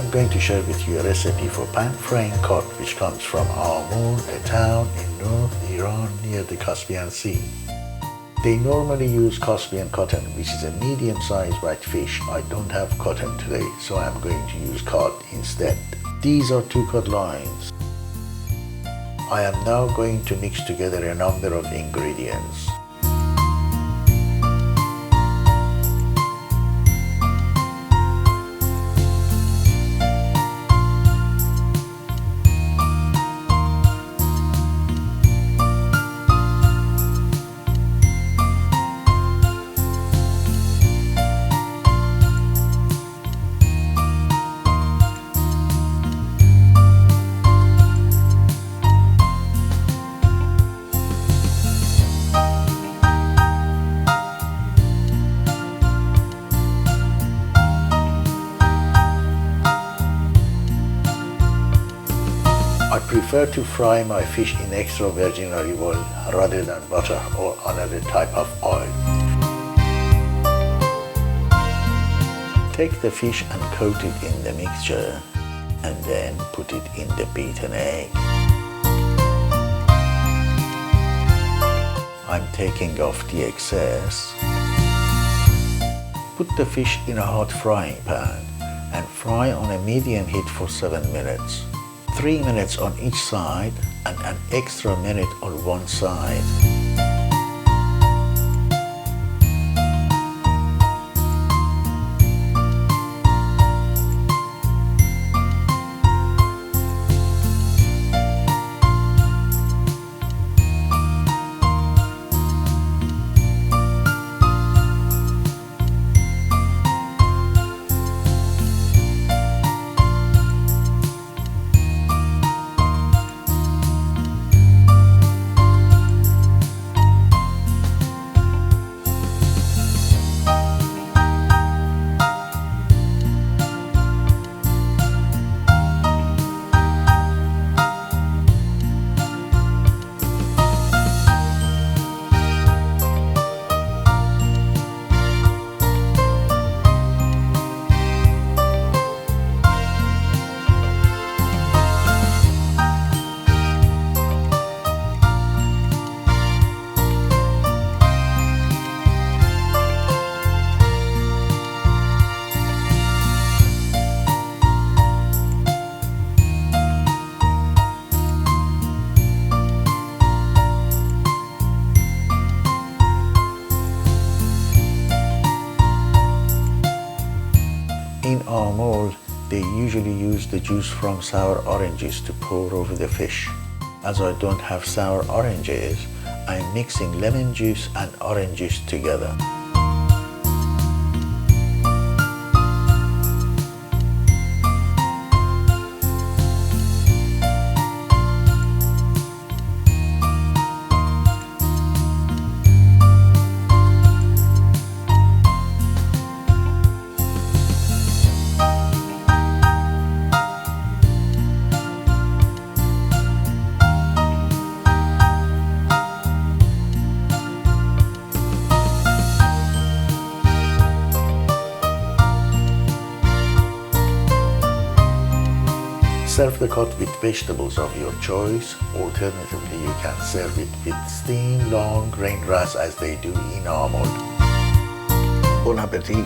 I'm going to share with you a recipe for pan-frying cod which comes from Amol, a town in North Iran near the Caspian Sea. They normally use Caspian cotton, which is a medium-sized white fish. I don't have cotton today, so I'm going to use cod instead. These are 2 cod lines. I am now going to mix together a number of ingredients. I prefer to fry my fish in extra virgin olive oil rather than butter or another type of oil. Take the fish and coat it in the mixture and then put it in the beaten egg. I'm taking off the excess. Put the fish in a hot frying pan and fry on a medium heat for 7 minutes. 3 minutes on each side and an extra minute on one side. In Amol, they usually use the juice from sour oranges to pour over the fish. As I don't have sour oranges, I'm mixing lemon juice and orange juice together. Serve the cod with vegetables of your choice. Alternatively, you can serve it with steamed long grain rice as they do in Amol. Bon appetit!